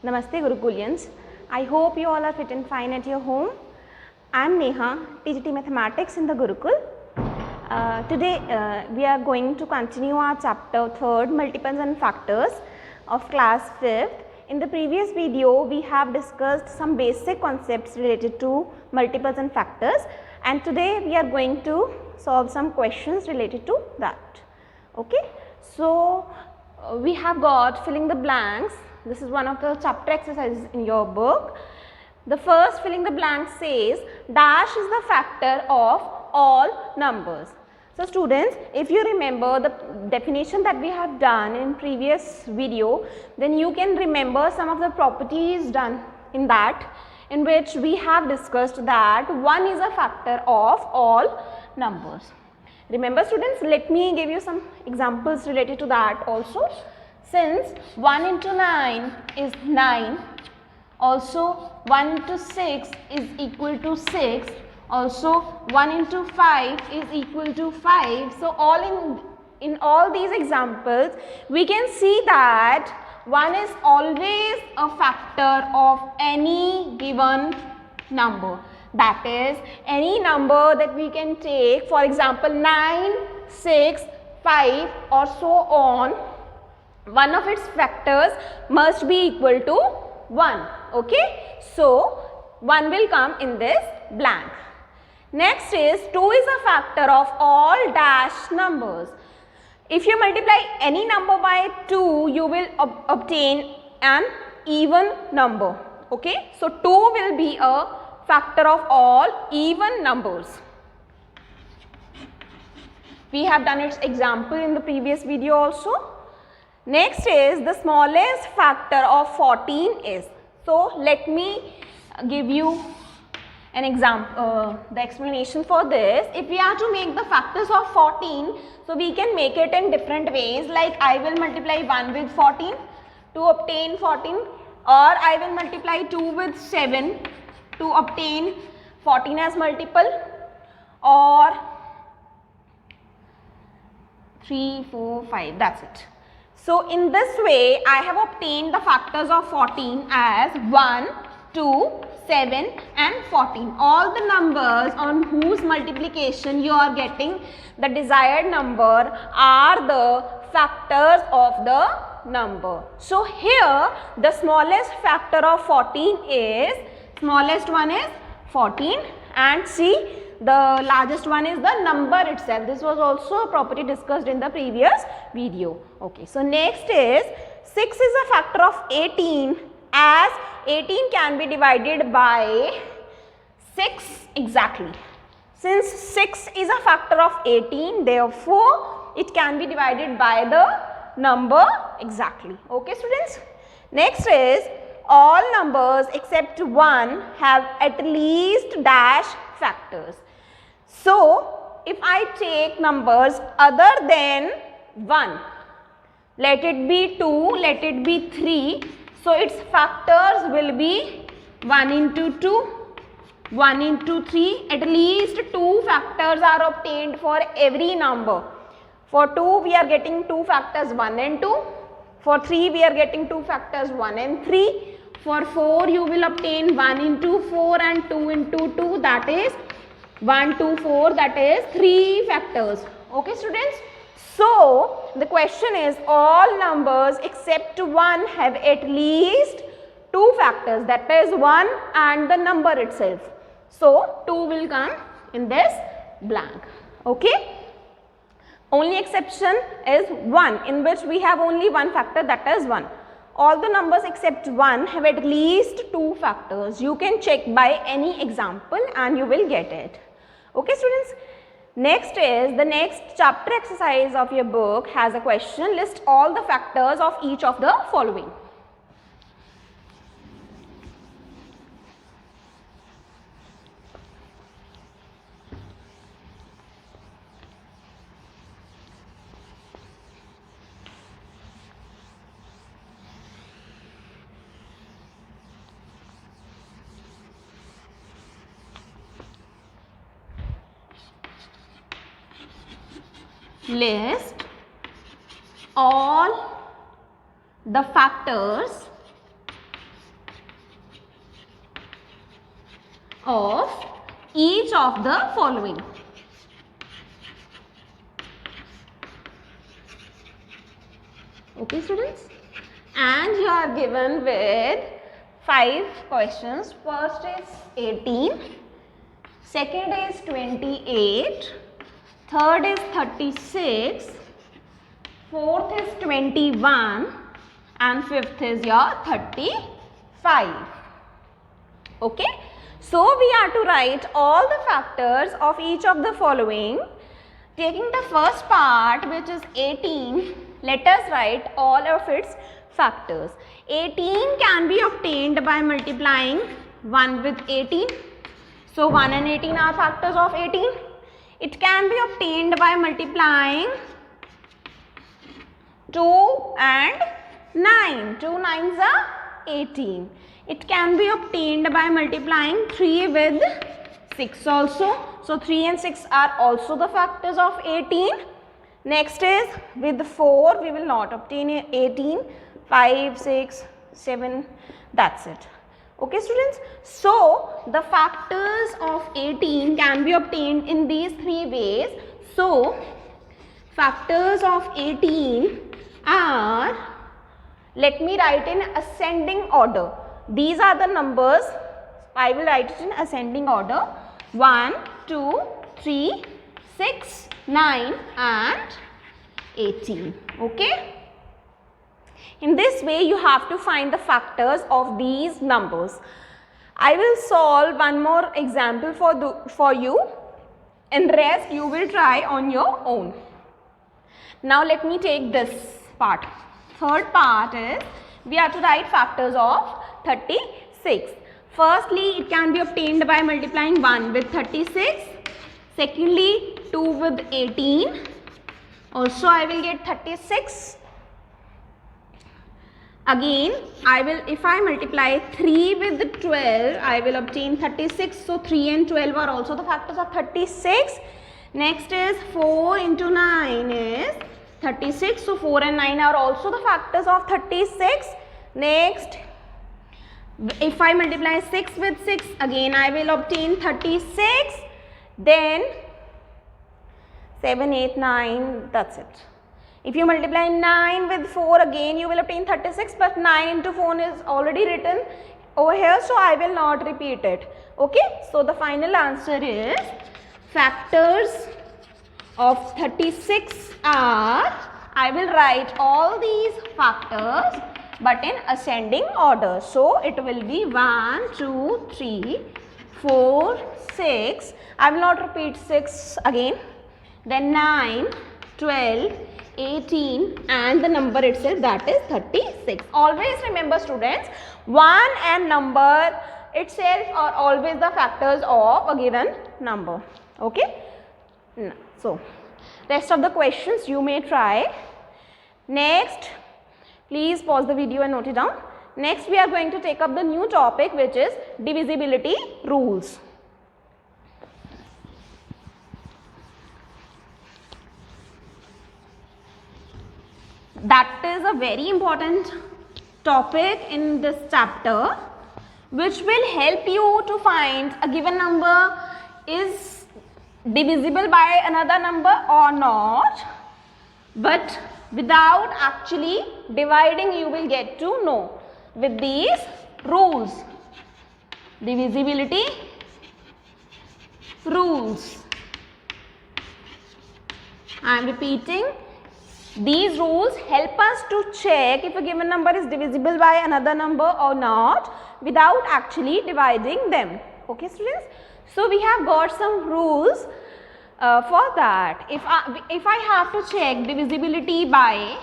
Namaste Gurukulians. I hope you all are fit and fine at your home. I am Neha, TGT Mathematics in the Gurukul. Today we are going to continue our chapter 3rd, Multiples and Factors of class 5th. In the previous video we have discussed some basic concepts related to multiples and factors, and today we are going to solve some questions related to that. Okay, so we have got filling the blanks. This is one of the chapter exercises in your book. The first filling the blank says dash is the factor of all numbers. So students, if you remember the definition that we have done in previous video, then you can remember some of the properties done in that, in which we have discussed that 1 is a factor of all numbers. Remember students, let me give you some examples related to that also. Since 1 into 9 is 9, also 1 into 6 is equal to 6, also 1 into 5 is equal to 5. So in all these examples we can see that 1 is always a factor of any given number. That is, any number that we can take, for example 9, 6, 5 or so on, one of its factors must be equal to 1. Okay, so 1 will come in this blank. Next is 2 is a factor of all dash numbers. If you multiply any number by 2, you will obtain an even number. Okay, so 2 will be a factor of all even numbers. We have done its example in the previous video also. Next is the smallest factor of 14 is. So let me give you an example, the explanation for this. If we are to make the factors of 14, so we can make it in different ways, like I will multiply 1 with 14 to obtain 14, or I will multiply 2 with 7 to obtain 14 as multiple, or 3, 4, 5, that's it. So in this way I have obtained the factors of 14 as 1, 2, 7 and 14. All the numbers on whose multiplication you are getting the desired number are the factors of the number. So here the smallest factor of 14 is, smallest one is 14, and see, the largest one is the number itself. This was also a property discussed in the previous video. Okay, so next is 6 is a factor of 18, as 18 can be divided by 6 exactly. Since 6 is a factor of 18, therefore it can be divided by the number exactly. Okay students. Next is all numbers except 1 have at least dash factors. So if I take numbers other than 1, let it be 2, let it be 3, so its factors will be 1 into 2, 1 into 3, at least 2 factors are obtained for every number. For 2 we are getting 2 factors 1 and 2, for 3 we are getting 2 factors 1 and 3, for 4 you will obtain 1 into 4 and 2 into 2, that is 1, 2, 4, that is 3 factors. Okay students. So the question is all numbers except 1 have at least 2 factors, that is 1 and the number itself. So 2 will come in this blank. Okay. Only exception is 1, in which we have only one factor, that is 1. All the numbers except 1 have at least 2 factors. You can check by any example and you will get it. Okay students. Next is the next chapter exercise of your book has a question, list all the factors of each of the following. List all the factors of each of the following. Okay, students? And you are given with 5 questions. First is 18, second is 28, third is 36, fourth is 21, and fifth is your 35. Okay? So we are to write all the factors of each of the following. Taking the first part, which is 18, let us write all of its factors. 18 can be obtained by multiplying 1 with 18. So 1 and 18 are factors of 18. It can be obtained by multiplying 2 and 9. 2 9s are 18. It can be obtained by multiplying 3 with 6 also. So 3 and 6 are also the factors of 18. Next is with 4 we will not obtain 18. 5, 6, 7, that's it. Okay, students? So the factors of 18 can be obtained in these 3 ways. So factors of 18 are, let me write in ascending order. These are the numbers. I will write it in ascending order. 1, 2, 3, 6, 9 and 18. Okay. In this way you have to find the factors of these numbers. I will solve one more example for you, and rest you will try on your own. Now let me take this part. Third part is we have to write factors of 36. Firstly, it can be obtained by multiplying 1 with 36. Secondly, 2 with 18. Also I will get 36. Again, if I multiply 3 with 12, I will obtain 36. So 3 and 12 are also the factors of 36. Next is 4 into 9 is 36. So 4 and 9 are also the factors of 36. Next, if I multiply 6 with 6, again I will obtain 36. Then 7, 8, 9, that's it. If you multiply 9 with 4, again you will obtain 36, but 9 into 4 is already written over here, so I will not repeat it. Okay, so the final answer is factors of 36 are, I will write all these factors but in ascending order. So it will be 1, 2, 3, 4, 6. I will not repeat 6 again. Then 9, 12, 18 and the number itself, that is 36. Always remember students, 1 and number itself are always the factors of a given number. Okay. So rest of the questions you may try. Next, please pause the video and note it down. Next we are going to take up the new topic, which is divisibility rules. That is a very important topic in this chapter, which will help you to find a given number is divisible by another number or not, but without actually dividing you will get to know with these rules. Divisibility rules. I am repeating. These rules help us to check if a given number is divisible by another number or not without actually dividing them. Okay, students? So we have got some rules for that. If I have to check divisibility by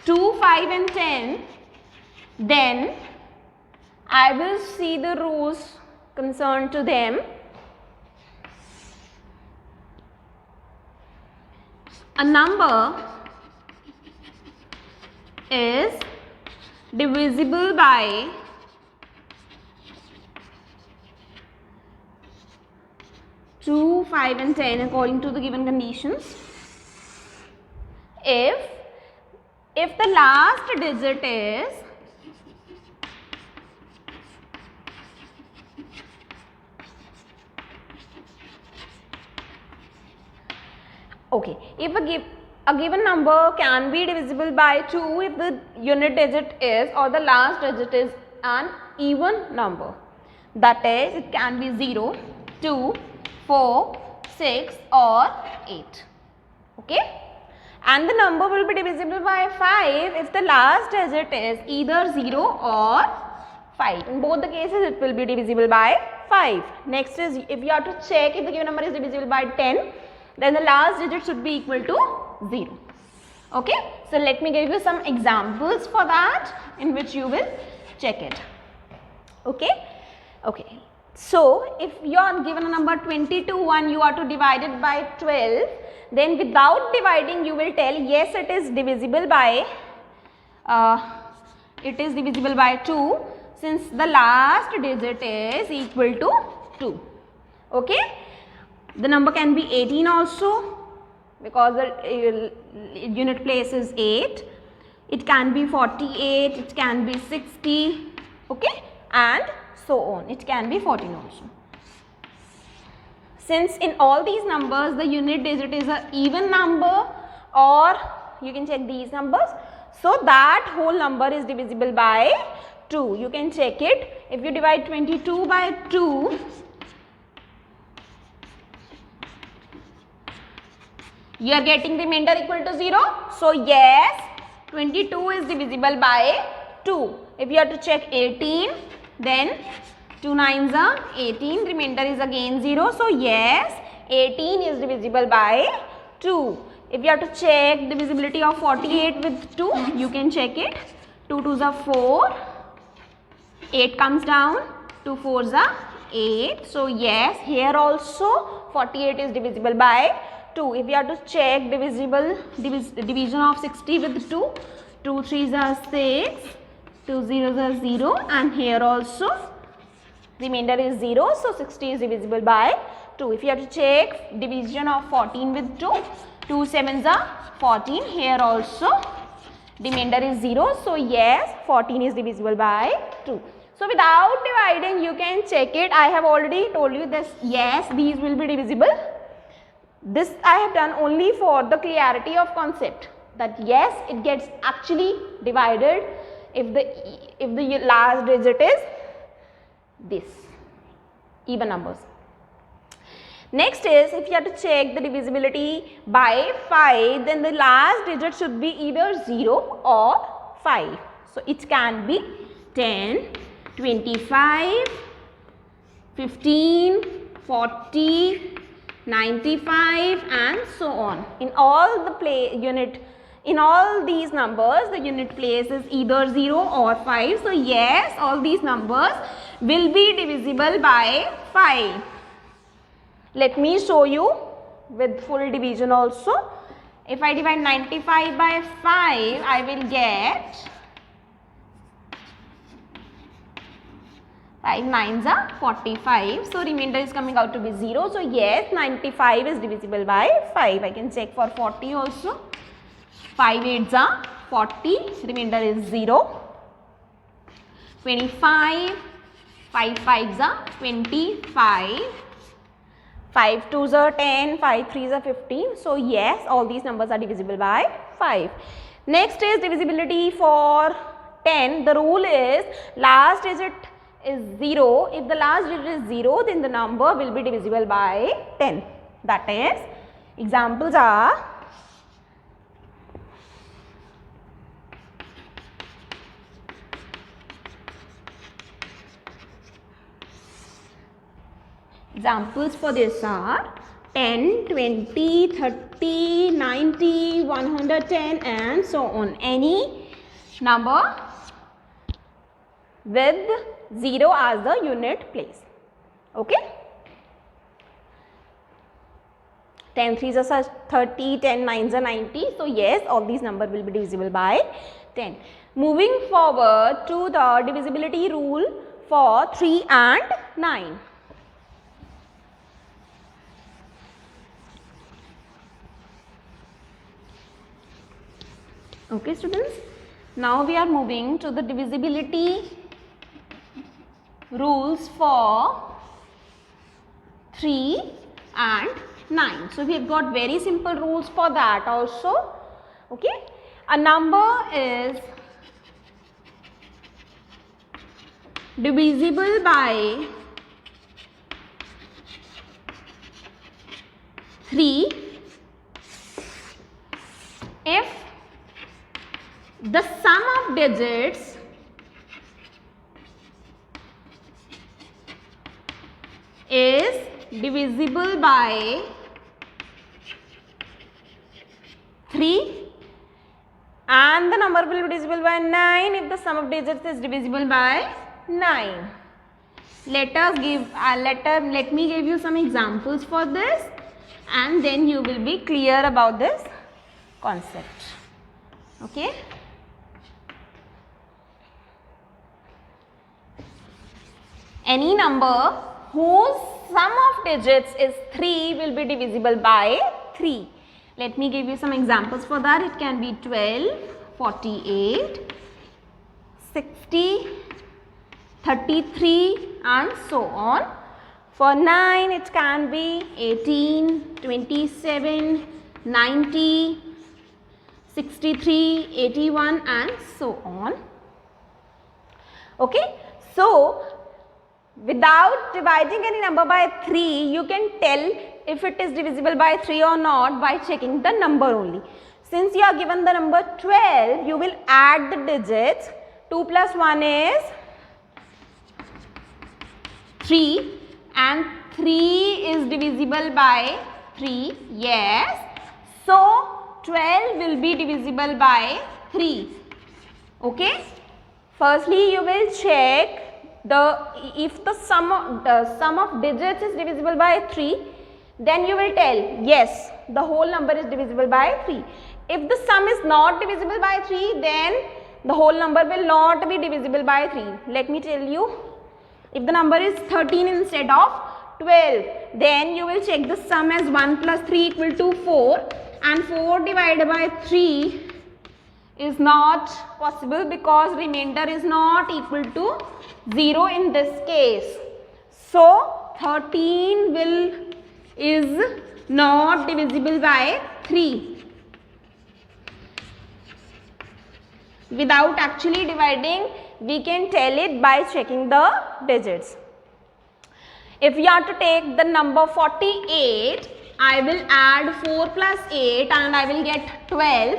two, 5 and 10, then I will see the rules concerned to them. A number is divisible by two, 5 and 10 according to the given conditions if if the last digit is okay, if a given number can be divisible by 2 if the unit digit is or the last digit is an even number. That is, it can be 0, 2, 4, 6 or 8. Okay? And the number will be divisible by 5 if the last digit is either 0 or 5. In both the cases, it will be divisible by 5. Next is, if you have to check if the given number is divisible by 10, then the last digit should be equal to 0. Okay? So, let me give you some examples for that in which you will check it. Okay? Okay. So, if you are given a number 22 and you are to divide it by 12, then without dividing you will tell yes, it is divisible by 2 since the last digit is equal to 2. Okay? The number can be 18 also because the unit place is 8. It can be 48, it can be 60, okay, and so on. It can be 14 also. Since in all these numbers the unit digit is an even number, or you can check these numbers, so that whole number is divisible by 2. You can check it. If you divide 22 by 2, you are getting remainder equal to 0. So, yes, 22 is divisible by 2. If you have to check 18, then 2 nines are 18, remainder is again 0. So, yes, 18 is divisible by 2. If you have to check divisibility of 48 with 2, you can check it. 2 2s are 4, 8 comes down, 2 4s are 8. So, yes, here also 48 is divisible by 2. If you have to check division of 60 with 2, 2 3s are 6, 2 0s are 0, and here also remainder is 0. So, 60 is divisible by 2. If you have to check division of 14 with 2, 2 7s are 14, here also remainder is 0. So, yes, 14 is divisible by 2. So, without dividing you can check it. I have already told you this, yes, these will be divisible. This I have done only for the clarity of concept, that yes, it gets actually divided if the last digit is this, even numbers. Next is, if you have to check the divisibility by 5, then the last digit should be either 0 or 5. So, it can be 10, 25, 15, 40, 95 and so on. In all these numbers, the unit place is either 0 or 5. So, yes, all these numbers will be divisible by 5. Let me show you with full division also. If I divide 95 by 5, I will get 5 9s are 45. So, remainder is coming out to be 0. So, yes, 95 is divisible by 5. I can check for 40 also. 5 8s are 40, remainder is 0. 25, 5 5s are 25. 5 2s are 10, 5 3s are 15. So, yes, all these numbers are divisible by 5. Next is divisibility for 10. The rule is last digit is 0. If the last digit is 0, then the number will be divisible by 10. That is, examples are examples for this are 10, 20, 30, 90, 110 and so on. Any number with 0 as the unit place. Okay. 10 3s are 30, 10 9s are 90. So, yes, all these numbers will be divisible by 10. Moving forward to the divisibility rule for 3 and 9. Okay students, now we are moving to the divisibility rules for 3 and 9. So we have got very simple rules for that also. Okay, a number is divisible by 3 if the sum of digits is divisible by 3 and the number will be divisible by 9 if the sum of digits is divisible by 9. Let me give you some examples for this, and then you will be clear about this concept. Okay. Any number whose sum of digits is 3 will be divisible by 3. Let me give you some examples for that. It can be 12, 48, 60, 33 and so on. For 9 it can be 18, 27, 90, 63, 81 and so on. Okay. So, without dividing any number by 3, you can tell if it is divisible by 3 or not by checking the number only. Since you are given the number 12, you will add the digits. 2 plus 1 is 3 and 3 is divisible by 3. Yes. So, 12 will be divisible by 3. Okay. Firstly, you will check if the sum of digits is divisible by 3, then you will tell yes, the whole number is divisible by 3. If the sum is not divisible by 3, then the whole number will not be divisible by 3. Let me tell you, if the number is 13 instead of 12, then you will check the sum as 1 plus 3 equal to 4, and 4 divided by 3 is not possible because remainder is not equal to 0 in this case. So, 13 is not divisible by 3. Without actually dividing, we can tell it by checking the digits. If you are to take the number 48, I will add 4 plus 8 and I will get 12.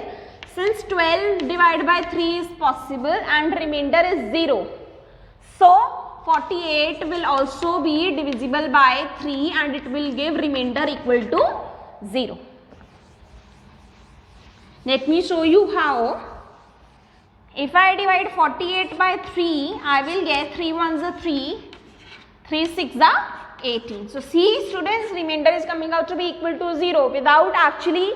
Since 12 divided by 3 is possible and remainder is 0. So, 48 will also be divisible by 3 and it will give remainder equal to 0. Let me show you how. If I divide 48 by 3, I will get 3 ones are 3, 3 6 are 18. So, see students, remainder is coming out to be equal to 0 without actually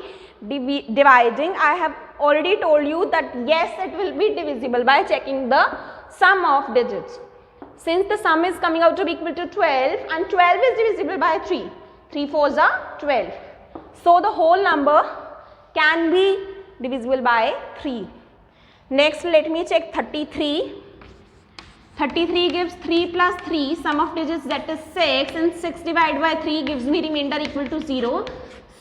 dividing. I have already told you that yes, it will be divisible by checking the sum of digits. Since the sum is coming out to be equal to 12 and 12 is divisible by 3, 3 4s are 12. So, the whole number can be divisible by 3. Next, let me check 33. 33 gives 3 plus 3, sum of digits that is 6, and 6 divided by 3 gives me remainder equal to 0.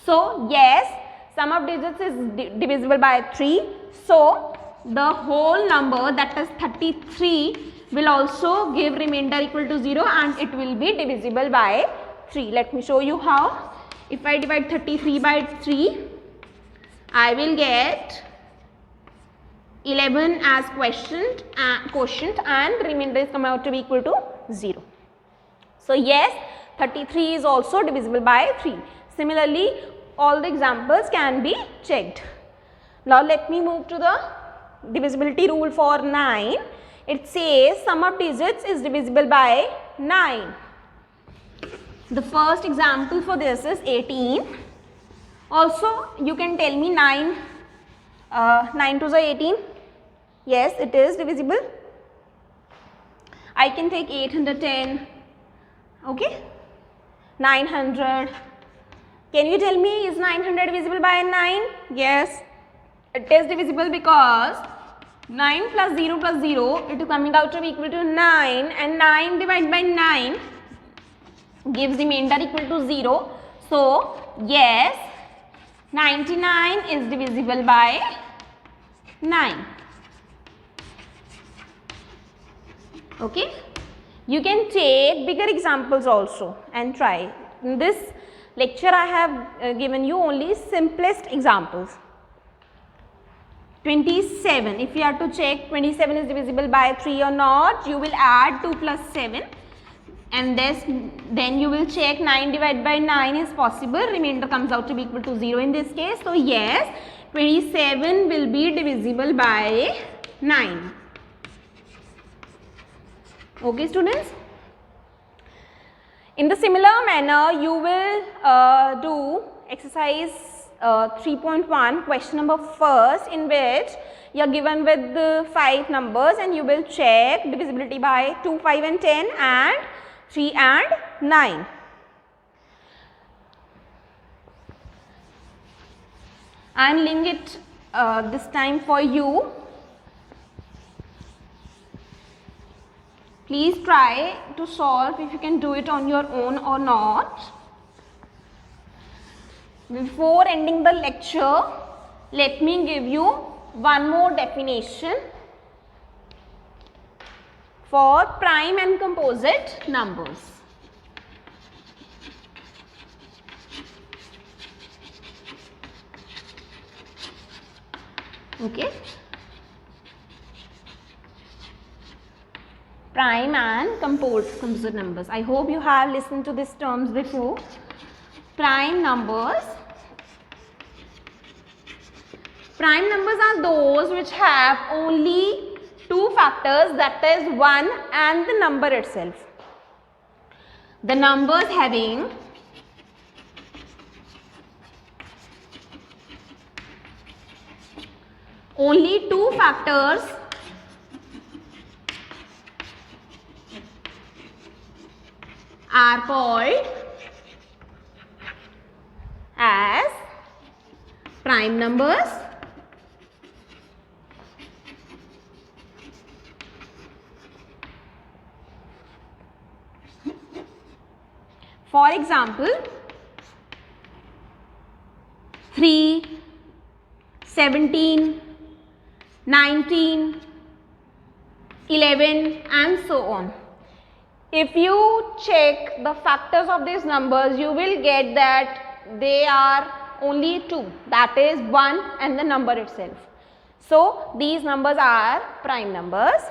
So, yes, sum of digits is divisible by 3. So, the whole number that is 33 will also give remainder equal to 0 and it will be divisible by 3. Let me show you how. If I divide 33 by 3, I will get 11 as quotient and remainder is coming out to be equal to 0. So, yes, 33 is also divisible by 3. Similarly, all the examples can be checked. Now, let me move to the divisibility rule for 9. It says sum of digits is divisible by 9. The first example for this is 18. Also, you can tell me 9 to the 18. Yes, it is divisible. I can take 810. Okay. 900. Can you tell me, is 900 divisible by 9? Yes, It is divisible because 9 plus 0 plus 0, it is coming out to be equal to 9, and 9 divided by 9 gives remainder equal to 0. So, yes, 99 is divisible by 9. Okay. You can take bigger examples also and try. In this lecture, I have given you only simplest examples. 27. If you have to check 27 is divisible by 3 or not, you will add 2 plus 7. And then you will check 9 divided by 9 is possible. Remainder comes out to be equal to 0 in this case. So, yes, 27 will be divisible by 9. Okay, students. In the similar manner, you will do exercise 3.1, question number first, in which you are given with the 5 numbers and you will check divisibility by 2, 5 and 10 and 3 and 9. I am leaving it this time for you. Please try to solve if you can do it on your own or not. Before ending the lecture, let me give you one more definition for prime and composite numbers. Okay. Prime and composite numbers. I hope you have listened to these terms before. Prime numbers. Prime numbers are those which have only 2 factors, that is 1 and the number itself. The numbers having only 2 factors are called as prime numbers. For example, 3, 17, 19, 11 and so on. If you check the factors of these numbers, you will get that they are only 2, that is 1 and the number itself. So, these numbers are prime numbers.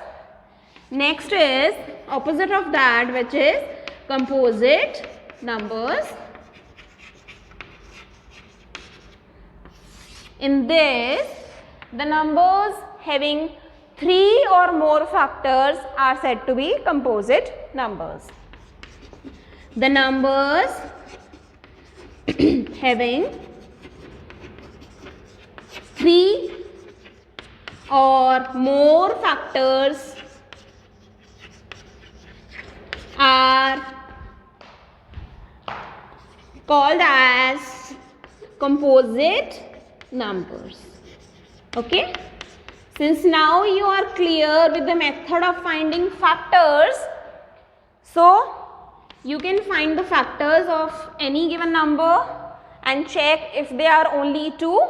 Next is opposite of that, which is composite numbers. In this, the numbers having 3 or more factors are said to be composite numbers. The numbers having 3 or more factors are called as composite numbers. Okay. Since now you are clear with the method of finding factors, so you can find the factors of any given number and check if they are only 2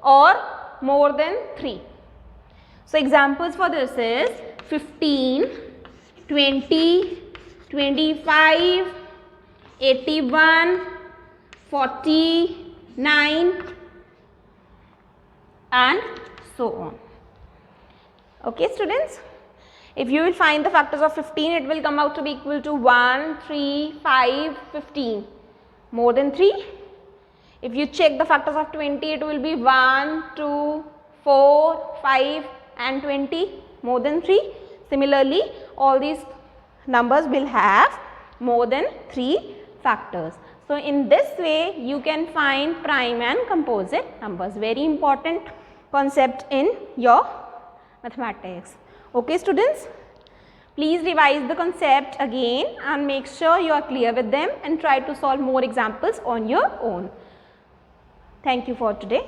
or more than 3. So, examples for this is 15, 20, 25, 81, 49 and so on. Okay, students. If you will find the factors of 15, it will come out to be equal to 1, 3, 5, 15. More than 3. If you check the factors of 20, it will be 1, 2, 4, 5 and 20. More than 3. Similarly, all these numbers will have more than 3 factors. So, in this way, you can find prime and composite numbers. Very important concept in your mathematics. Okay, students, please revise the concept again and make sure you are clear with them and try to solve more examples on your own. Thank you for today.